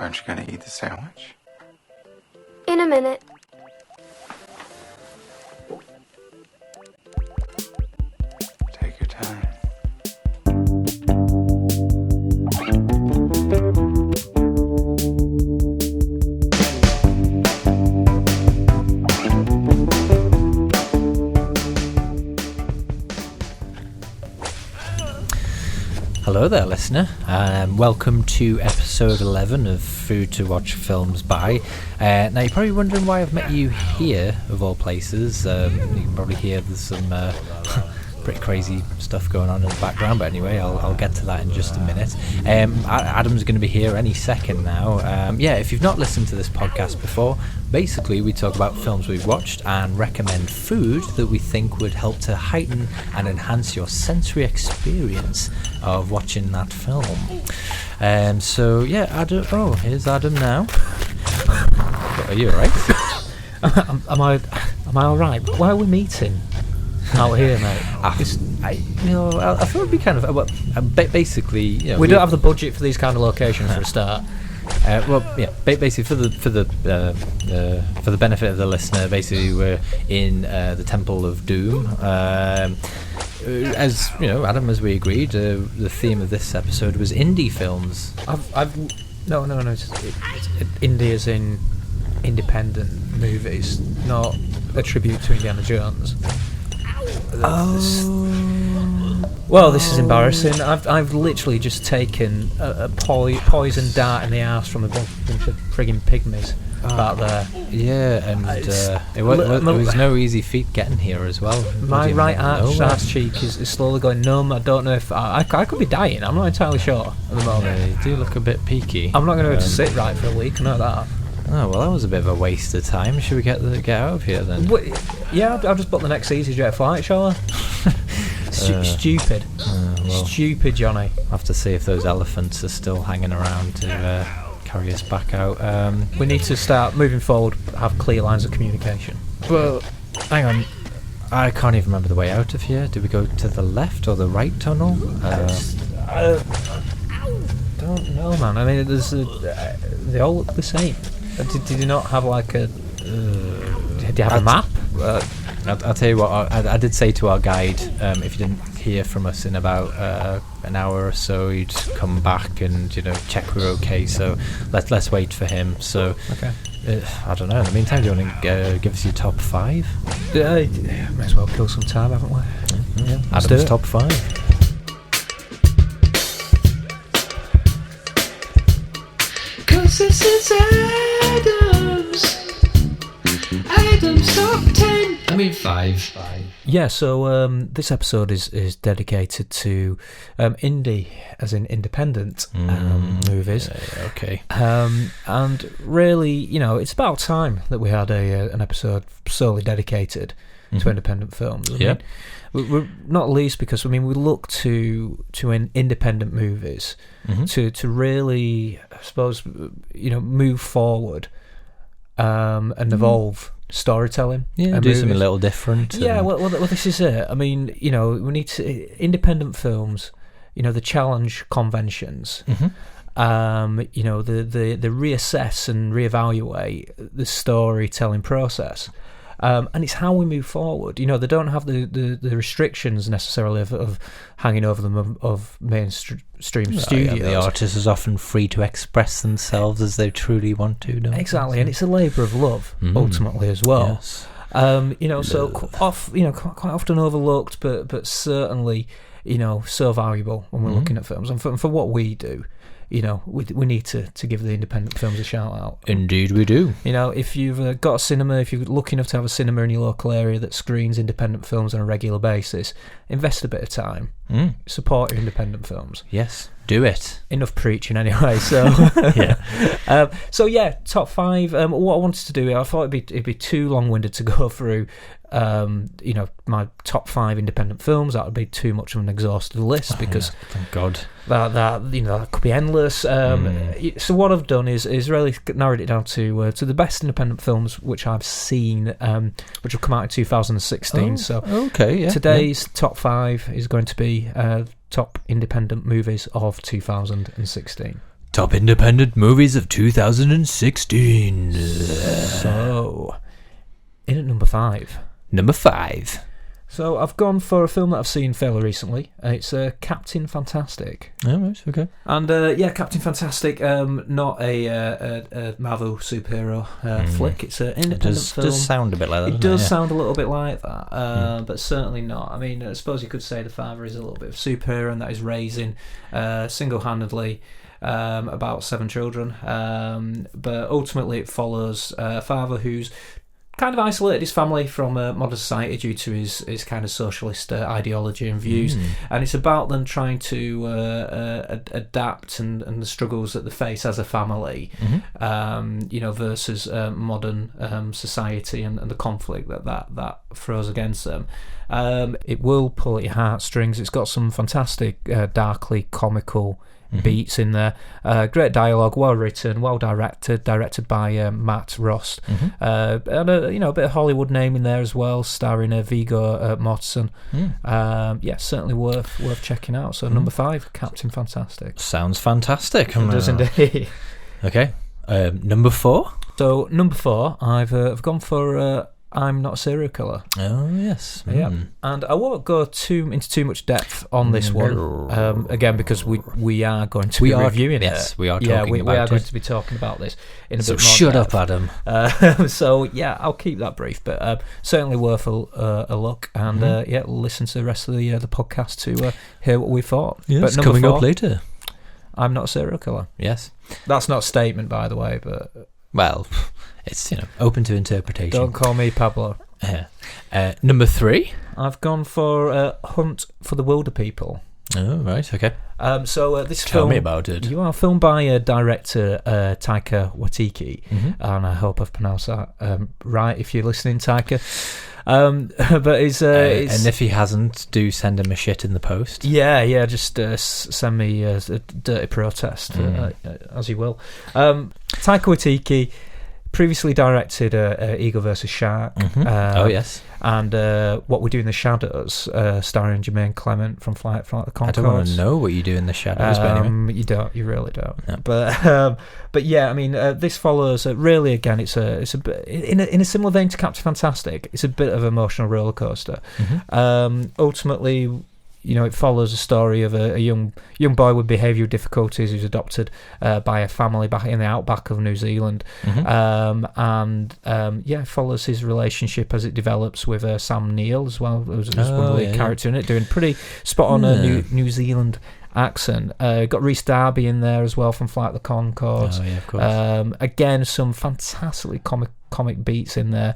Aren't you going to eat the sandwich? In a minute. Take your time. Hello there, listener, and welcome to episode 11 of Food to Watch Films By. Now, you're probably wondering why I've met you here, of all places. You can probably hear there's some pretty crazy stuff going on in the background, but anyway, I'll get to that in just a minute. Adam's going to be here any second now. If you've not listened to this podcast before, basically we talk about films we've watched and recommend food that we think would help to heighten and enhance your sensory experience of watching that film. Adam. Oh, here's Adam now. Are you alright? Am I alright? Why are we meeting out here, mate? I thought it'd be kind of basically. We don't have the budget for these kind of locations for a start. Basically for the benefit of the listener, basically we're in the Temple of Doom. As you know, Adam, as we agreed, the theme of this episode was indie films. No. It's indie as in independent movies, not a tribute to Indiana Jones. Well, this is embarrassing. I've literally just taken a poison dart in the arse from a bunch of frigging pygmies back there. Yeah, and it was no easy feat getting here as well. My right arse cheek is slowly going numb. I don't know if I could be dying. I'm not entirely sure at the moment. Yeah, you do look a bit peaky. I'm not going to be able to sit right for a week. I know that. Oh, well, that was a bit of a waste of time. Should we get out of here then? I'll just book the next EasyJet flight, shall I? Stupid. Stupid, Johnny. I'll have to see if those elephants are still hanging around to carry us back out. We need to start moving forward, have clear lines of communication. Well, hang on. I can't even remember the way out of here. Do we go to the left or the right tunnel? I don't know, man. I mean, they all look the same. Did you not have like a... did you have a map? I'll tell you what, I did say to our guide, if you didn't hear from us in about an hour or so, he'd come back and check we're okay, so let's wait for him. So okay. I don't know, in the meantime, do you want to give us your top 5? May as well kill some time, haven't we? Mm-hmm. Yeah, Adam's top 5. Cause this is Adam's top 10. I mean 5. Yeah, so this episode is dedicated to indie, as in independent movies. Yeah, okay. And really, it's about time that we had an episode solely dedicated to independent films. I mean, we're not least because we look to independent movies to really, I suppose, move forward and evolve storytelling. Yeah, do something a little different. Yeah, well, this is it. I mean, we need to independent films. The challenge conventions. The reassess and reevaluate the storytelling process. And it's how we move forward. They don't have the restrictions necessarily of hanging over them of mainstream studios. The artist is often free to express themselves as they truly want to. Exactly, and it's a labour of love ultimately as well. Yes. So quite often overlooked, but certainly so valuable when we're looking at films, and for what we do. We need to give the independent films a shout out. Indeed we do. If you've got a cinema, if you're lucky enough to have a cinema in your local area that screens independent films on a regular basis, invest a bit of time. Support your independent films. Yes, do it. Enough preaching anyway, so... yeah. Top 5. What I wanted to do, I thought it'd be too long-winded to go through my top 5 independent films. That would be too much of an exhaustive list because thank God that could be endless. So what I've done is really narrowed it down to the best independent films which I've seen, which will come out in 2016. Today's top 5 is going to be top independent movies of 2016. Top independent movies of 2016. So, in at number 5. Number 5. So I've gone for a film that I've seen fairly recently. It's Captain Fantastic. Oh, right, okay. And Captain Fantastic, not a Marvel superhero flick. It's an independent film. It does sound a bit like that. It does sound a little bit like that, but certainly not. I mean, I suppose you could say the father is a little bit of a superhero, and that is raising single-handedly about 7 children. But ultimately, it follows a father who's kind of isolated his family from modern society due to his kind of socialist ideology and views, and it's about them trying to adapt and the struggles that they face as a family, versus modern society and the conflict that throws against them. It will pull at your heartstrings. It's got some fantastic, darkly comical beats in there, great dialogue, well written, well directed by Matt Ross, and a bit of Hollywood name in there as well, starring Viggo Mortensen. Certainly worth checking out. So number 5, Captain Fantastic. Sounds fantastic. It does indeed. Okay, number 4. So number 4, I've gone for I'm Not a Serial Killer. Oh, yes. Yeah. And I won't go into too much depth on this one, again, because we are going to be reviewing it. Yes, we are talking about it. We are going to be talking about this in a bit more shut depth. up, Adam. I'll keep that brief, but certainly worth a look, and listen to the rest of the podcast to hear what we thought. Yes, but coming 4, up later. I'm Not a Serial Killer. Yes. That's not a statement, by the way, but... Well, it's open to interpretation. Don't call me Pablo. Number 3. I've gone for Hunt for the Wilder People. Oh, right, okay. This Tell film, me about it. You are filmed by director Taika Waititi, and I hope I've pronounced that right. If you're listening, Taika. But it's and if he hasn't, do send him a shit in the post. Yeah, just send me a dirty protest, as you will. Taika Waititi previously directed Eagle vs. Shark. Oh, yes. And What We Do in the Shadows, starring Jermaine Clement from Flight of the Conchords. I don't want to know what you do in the shadows, but anyway. You don't. You really don't. No. But yeah, I mean, this follows. Really, again, it's a bit, in a similar vein to Captain Fantastic. It's a bit of an emotional roller coaster. Ultimately, it follows a story of a young boy with behavioural difficulties who's adopted by a family back in the outback of New Zealand, follows his relationship as it develops with Sam Neill as well, who's one of the lead character in it, doing pretty spot on New Zealand accent. Got Rhys Darby in there as well from Flight of the Conchords. Oh yeah, of course. Again, some fantastically comic beats in there,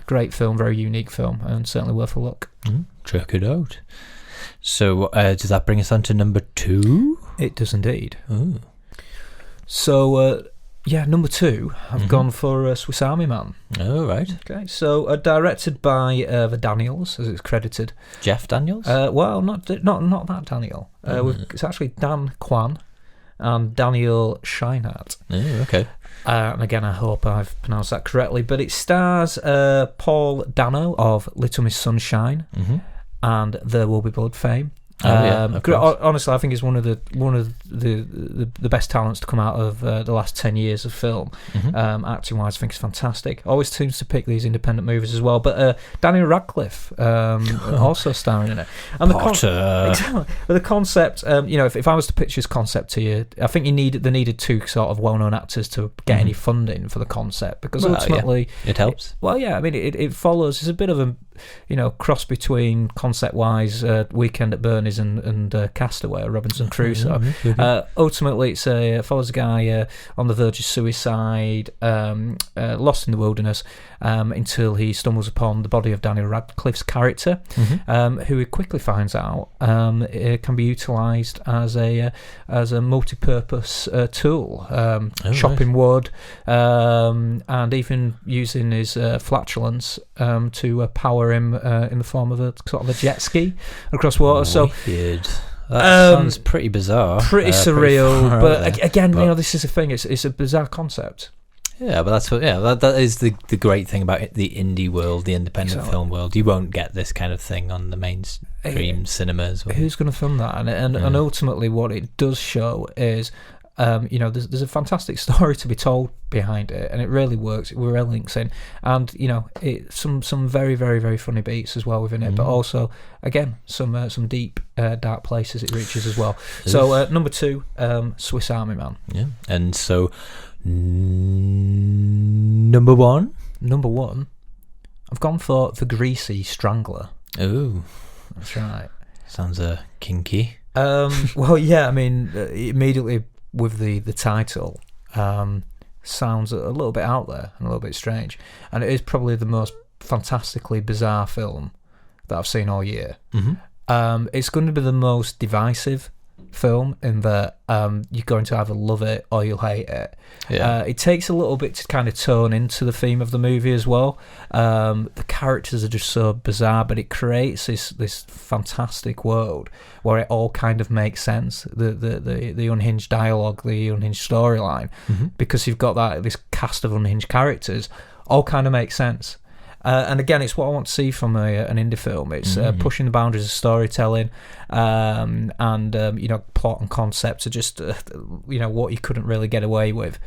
great film, very unique film, and certainly worth a look. Check it out. So does that bring us on to number 2? It does indeed. Ooh. So number 2, I've gone for Swiss Army Man. Oh, right. Okay, so directed by the Daniels, as it's credited. Jeff Daniels? Well, not that Daniel. It's actually Dan Kwan and Daniel Scheinert. Oh, okay. And again, I hope I've pronounced that correctly, but it stars Paul Dano of Little Miss Sunshine and There Will Be Blood fame. Honestly, I think he's one of the best talents to come out of the last 10 years of film. Acting wise, I think it's fantastic. Always seems to pick these independent movies as well. But Daniel Radcliffe also starring in it. And the concept, if I was to pitch this concept to you, I think they needed 2 sort of well-known actors to get any funding for the concept, because ultimately it helps. It follows. It's a bit of a cross between concept-wise Weekend at Bernie's and Castaway or Robinson Crusoe. Ultimately, it follows a guy on the verge of suicide, lost in the wilderness, until he stumbles upon the body of Daniel Radcliffe's character, who he quickly finds out it can be utilised as a multi-purpose tool, chopping wood, and even using his flatulence to power him in the form of a sort of a jet ski across water. So weird. That sounds pretty bizarre, pretty surreal. But again, this is the thing. It's a bizarre concept. Yeah, but that's what. Yeah, that is the great thing about the indie world, the independent film world. You won't get this kind of thing on the main Dream cinema as well. Who's going to fund that? And ultimately, what it does show is, there's a fantastic story to be told behind it, and it really works. It really links in, and some very, very, very funny beats as well within it, but also again some deep, dark places it reaches as well. So number 2, Swiss Army Man. Yeah, and so number 1. Number 1, I've gone for The Greasy Strangler. Oh, that's right. Sounds kinky. Well, yeah. I mean, immediately with the title, sounds a little bit out there and a little bit strange, and it is probably the most fantastically bizarre film that I've seen all year. It's going to be the most divisive film in that you're going to either love it or you'll hate it. It takes a little bit to kind of tone into the theme of the movie as well. The characters are just so bizarre, but it creates this fantastic world where it all kind of makes sense. The unhinged dialogue, the unhinged storyline, because you've got this cast of unhinged characters, all kind of makes sense. And again, it's what I want to see from an indie film. It's pushing the boundaries of storytelling, and plot and concepts are just what you couldn't really get away with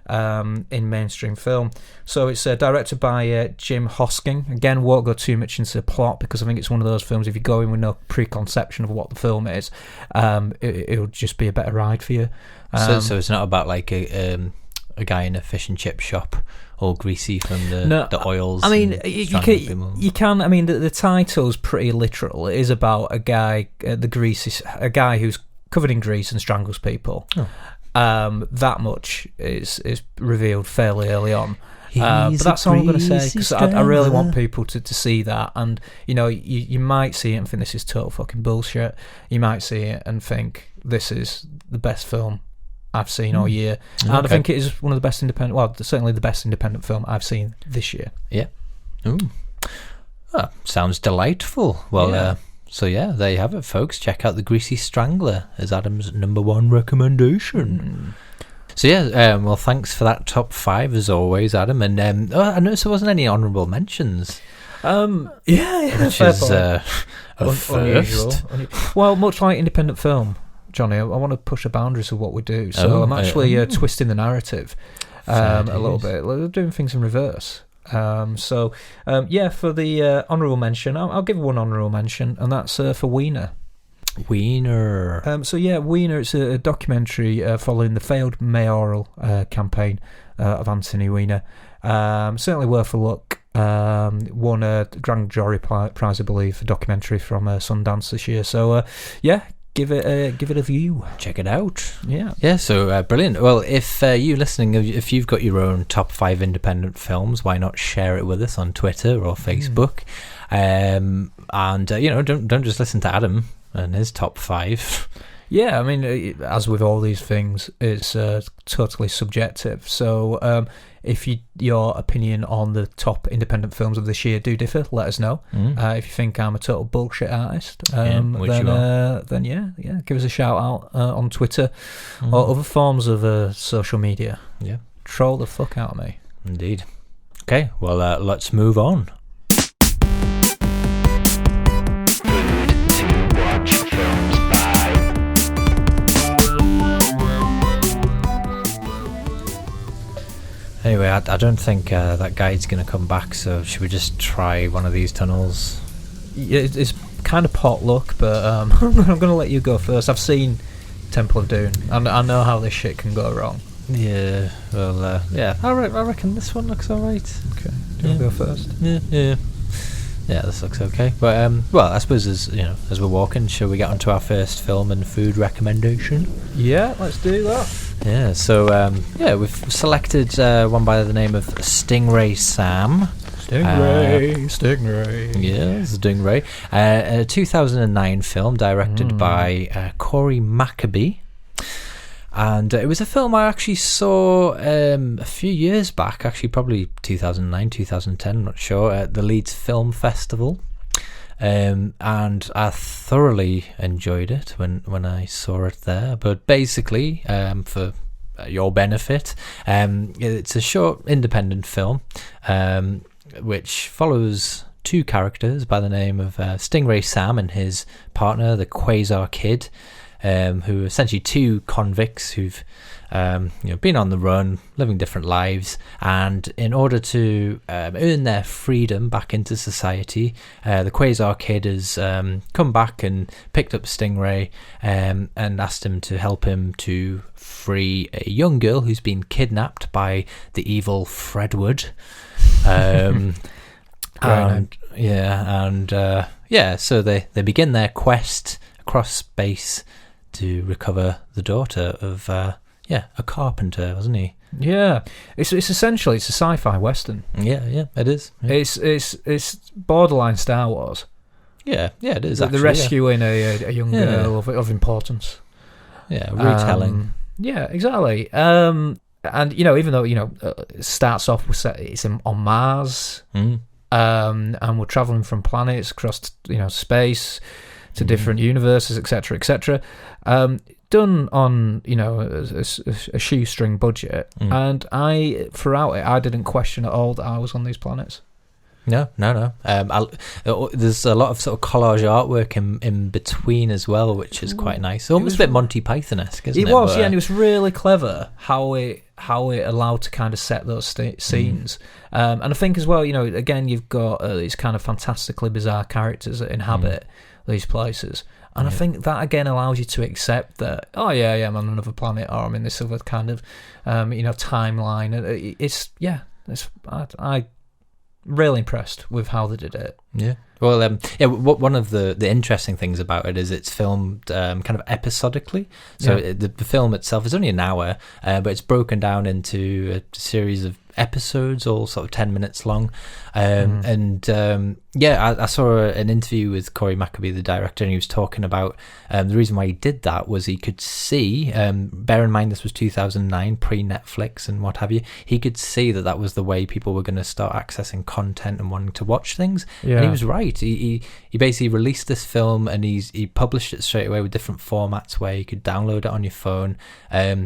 in mainstream film. So it's directed by Jim Hosking. Again, won't go too much into the plot because I think it's one of those films, if you go in with no preconception of what the film is, it'll just be a better ride for you. So it's not about like a guy in a fish and chip shop, all greasy from the oils. I mean, you can. I mean, the title's pretty literal. It is about a guy, a guy who's covered in grease and strangles people. That much is revealed fairly early on. But that's all I'm going to say, because I really want people to see that. And you might see it and think this is total fucking bullshit. You might see it and think this is the best film I've seen all year, and I think it is one of the best independent. Well, certainly the best independent film I've seen this year. Yeah. Ooh. Oh, sounds delightful. Well, so there you have it, folks. Check out The Greasy Strangler as Adam's number 1 recommendation. So well, thanks for that top 5 as always, Adam. And I noticed there wasn't any honourable mentions. Which is a unusual. Well, much like independent film, Johnny, I want to push the boundaries of what we do, so I'm actually twisting the narrative a little bit. We're doing things in reverse. For the honourable mention, I'll give one honourable mention, and that's for Wiener. Wiener. Wiener. It's a documentary following the failed mayoral campaign of Anthony Weiner. Certainly worth a look. Won a Grand Jury Prize, I believe, for documentary from Sundance this year. So give it a view. Check it out. Yeah. So brilliant. Well, if you listening, if you've got your own top 5 independent films, why not share it with us on Twitter or Facebook? And don't just listen to Adam and his top 5. Yeah, I mean, as with all these things, it's totally subjective. So if your opinion on the top independent films of this year do differ, let us know. If you think I'm a total bullshit artist, then give us a shout out on Twitter or other forms of social media. Yeah, troll the fuck out of me. Indeed. Okay, well, let's move on. Anyway, I don't think that guide's going to come back, so should we just try one of these tunnels? Yeah, it's kind of potluck, but I'm going to let you go first. I've seen Temple of Doom, and I know how this shit can go wrong. Yeah, well, I reckon this one looks alright. Okay, do you want to go first? Yeah, this looks okay. But well, I suppose as we're walking, shall we get onto our first film and food recommendation? Yeah, let's do that. Yeah, so we've selected one by the name of Stingray Sam. Stingray. Yeah, Stingray. A 2009 film directed by Cory McAbee. And it was a film I actually saw a few years back, actually probably 2009, 2010, not sure, at the Leeds Film Festival. And I thoroughly enjoyed it when I saw it there. But basically, for your benefit, it's a short independent film which follows two characters by the name of Stingray Sam and his partner, the Quasar Kid, who are essentially two convicts who've been on the run, living different lives, and in order to earn their freedom back into society, the Quasar Kid has come back and picked up Stingray and asked him to help him to free a young girl who's been kidnapped by the evil Fredwood. So they begin their quest across space to recover the daughter of a carpenter, wasn't he? Yeah, it's essentially it's a sci-fi western. Yeah, it is. Yeah. It's borderline Star Wars. Yeah, it is. They're rescuing a young girl of importance. Yeah, retelling. Yeah, exactly. And even though it starts off with it's on Mars, and we're traveling from planets across space to different universes, etc., etc. Done on a shoestring budget, and throughout it I didn't question at all that I was on these planets. No. There's a lot of sort of collage artwork in between as well, which is quite nice. Almost a bit Monty Python-esque, isn't it? It was, and it was really clever how it allowed to kind of set those scenes. And I think as well, again, you've got these kind of fantastically bizarre characters that inhabit these places. And I think that again allows you to accept that, I'm on another planet, or I'm in this other kind of, timeline. I really impressed with how they did it. Yeah. Well, one of the interesting things about it is it's filmed kind of episodically. So the film itself is only an hour, but it's broken down into a series of episodes, all sort of 10 minutes long. I saw an interview with Cory McAbee, the director, and he was talking about the reason why he did that was he could see, bear in mind this was 2009, pre-Netflix and what have you, he could see that was the way people were going to start accessing content and wanting to watch things. And he was right. He basically released this film and he published it straight away with different formats where you could download it on your phone,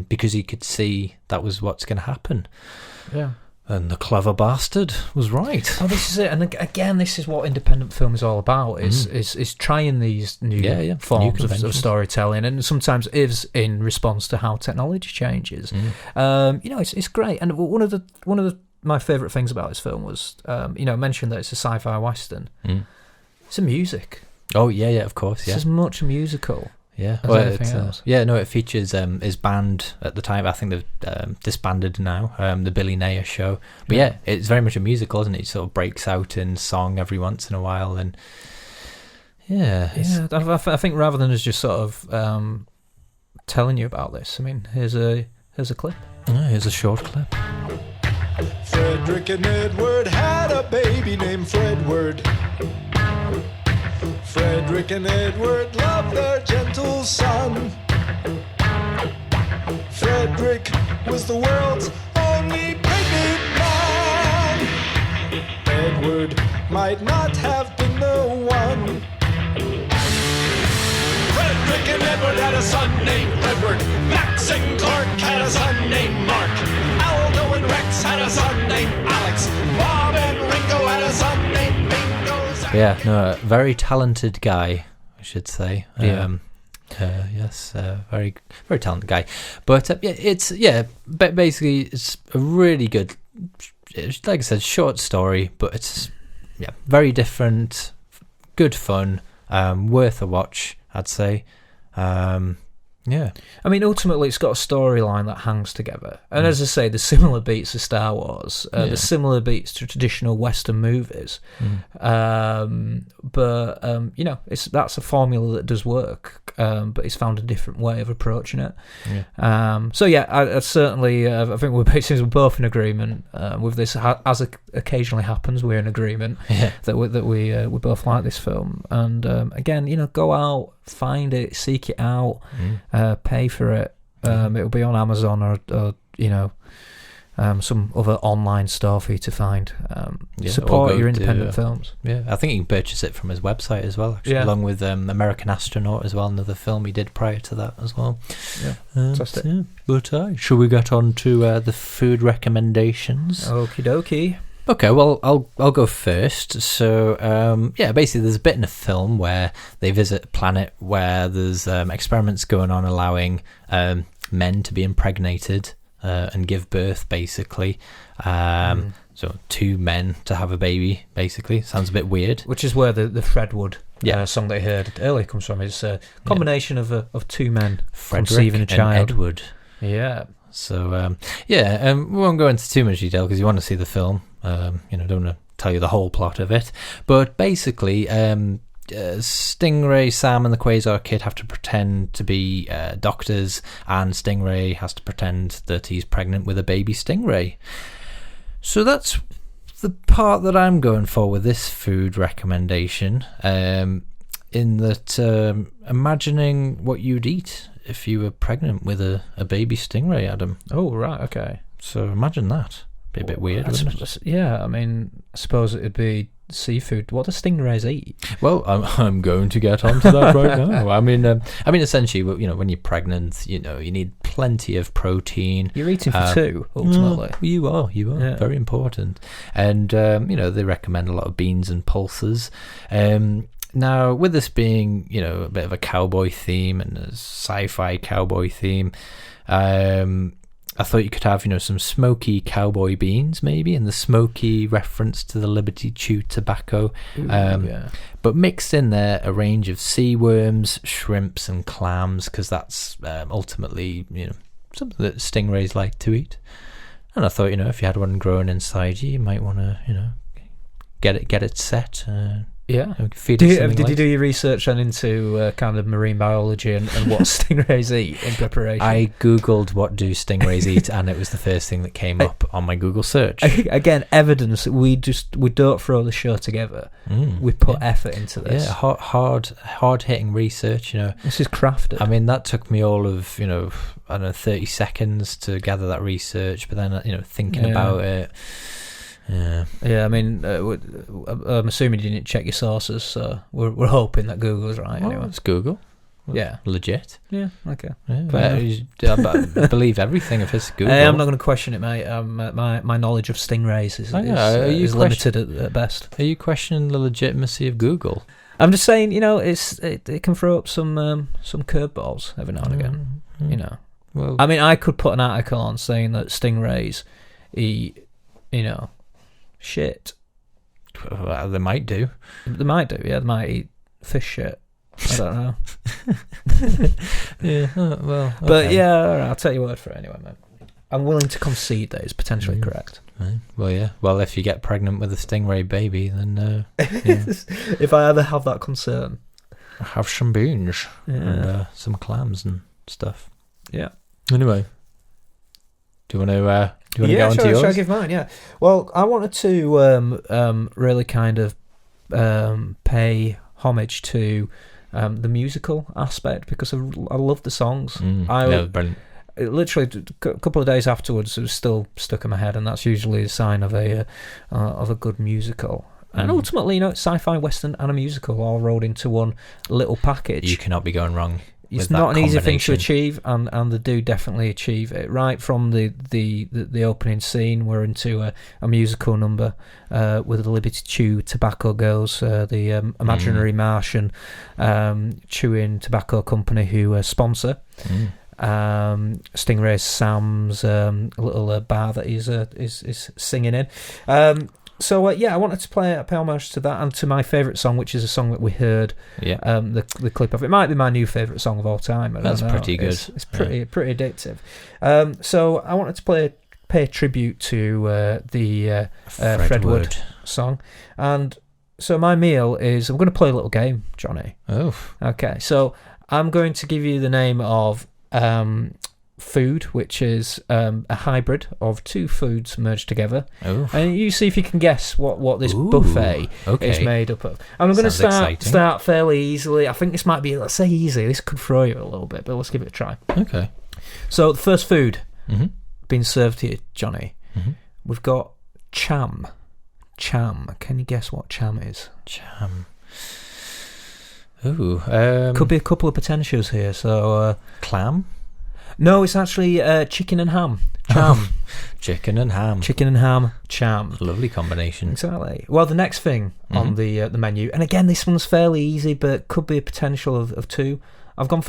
because he could see that was what's going to happen. Yeah. And the clever bastard was right. Oh, this is it. And again, this is what independent film is all about, is trying these new forms of storytelling, and sometimes is in response to how technology changes. It's great. And one of my favourite things about this film was, I mentioned that it's a sci-fi western. It's the music. Oh, yeah, of course, yeah. It's as much a musical. Yeah, it features his band at the time. I think they've disbanded now, the Billy Nair Show. But it's very much a musical, isn't it? It sort of breaks out in song every once in a while, and I think rather than us just sort of telling you about this, I mean, here's a clip. Here's a short clip. Frederick and Edward had a baby named Fredward. Frederick and Edward loved their gentle son. Frederick was the world's only pregnant man. Edward might not have been the one. Frederick and Edward had a son named Edward. Max and Clark had a son named Mark. Aldo and Rex had a son named Alex. Bob and Ringo had a son named Bingo. Very talented guy, I should say. Yes, very, very talented guy. But basically, it's a really good, like I said, short story, but it's very different, good fun, worth a watch, I'd say. I mean, ultimately, it's got a storyline that hangs together. And as I say, the similar beats to Star Wars, the similar beats to traditional Western movies. That's a formula that does work, but it's found a different way of approaching it. I certainly, I think we're both in agreement with this. As occasionally happens, we're in agreement that we both like this film. And again, go out, find it, seek it out, pay for it. It'll be on Amazon or some other online store for you to find. Support your independent films. I think you can purchase it from his website as well, actually, along with American Astronaut as well, another film he did prior to that as well. Fantastic. But should we get on to the food recommendations? Okie dokie. Okay, well, I'll go first. So, basically, there's a bit in a film where they visit a planet where there's experiments going on allowing men to be impregnated and give birth, basically. So 2 men to have a baby, basically. Sounds a bit weird. Which is where the Fredwood song that I heard earlier comes from. It's a combination of 2 men conceiving a child. And Edward. Yeah. So, we won't go into too much detail because you want to see the film. Don't want to tell you the whole plot of it. But basically, Stingray, Sam and the Quasar Kid have to pretend to be doctors, and Stingray has to pretend that he's pregnant with a baby Stingray. So that's the part that I'm going for with this food recommendation, in that imagining what you'd eat if you were pregnant with a baby Stingray, Adam. Oh, right, okay. So imagine that. Be a bit weird, wouldn't it? Yeah, I mean, I suppose it'd be seafood. What do stingrays eat? Well, I'm going to get onto that right now. I mean, essentially, when you're pregnant, you need plenty of protein. You're eating for 2, ultimately. You are. Yeah. Very important. And they recommend a lot of beans and pulses. Now, with this being, a bit of a cowboy theme and a sci-fi cowboy theme, I thought you could have, some smoky cowboy beans, maybe, and the smoky reference to the Liberty Chew tobacco. But mixed in there a range of sea worms, shrimps, and clams, because that's ultimately, something that stingrays like to eat. And I thought, if you had one growing inside you, you might want to, get it set. Did you do your research then into kind of marine biology and what stingrays eat in preparation? I googled what do stingrays eat, and it was the first thing that came up on my Google search. Again, evidence that we don't throw the show together. We put effort into this. Yeah, hard hitting research. This is crafted. I mean, that took me all of 30 seconds to gather that research, but then thinking about it. Yeah. I mean, I'm assuming you didn't check your sources, so we're hoping that Google's right. Anyway, it's Google. Yeah, legit. Yeah, okay. Yeah, I believe everything if it's Google. I'm not going to question it, mate. My knowledge of stingrays is limited at best. Are you questioning the legitimacy of Google? I'm just saying, it can throw up some curveballs every now and again. Well, I mean, I could put an article on saying that stingrays eat, shit. Well, they might do. They might eat fish shit. I don't know. Yeah, well. Okay. But yeah, all right, I'll take your word for it anyway, man. I'm willing to concede that it's potentially correct. Right. Well, yeah. Well, if you get pregnant with a stingray baby, then if I ever have that concern, have some beans and some clams and stuff. Yeah. Anyway, do you want to? Do you want to go on to yours? Shall I give mine? Yeah. Well, I wanted to really kind of pay homage to the musical aspect because I love the songs. Brilliant. Literally a couple of days afterwards, it was still stuck in my head, and that's usually a sign of a good musical. And ultimately, it's sci-fi, western, and a musical all rolled into one little package. You cannot be going wrong. It's not an easy thing to achieve, and they do definitely achieve it. Right from the opening scene, we're into a musical number with the Liberty Chew tobacco girls, the imaginary Martian chewing tobacco company who sponsor. Stingray Sam's little bar that is singing in. So I wanted to pay homage to that and to my favourite song, which is a song that we heard. The clip of it might be my new favourite song of all time. That's pretty good. It's pretty addictive. So I wanted to pay tribute to the Fredwood song, and so my meal is I'm going to play a little game, Johnny. Oh, okay. So I'm going to give you the name of food, which is a hybrid of 2 foods merged together. And you see if you can guess what this buffet is made up of. And I'm going to start fairly easily. I think this might be, let's say easy, this could throw you a little bit, but let's give it a try. Okay. So the first food being served here, Johnny, we've got cham. Can you guess what cham is? Cham. Ooh. Could be a couple of potentials here. So clam? No, it's actually chicken and ham. Cham. Chicken and ham. Chicken and ham, cham. Lovely combination. Exactly. Well, the next thing on the menu, and again, this one's fairly easy, but could be a potential of two. I've gone for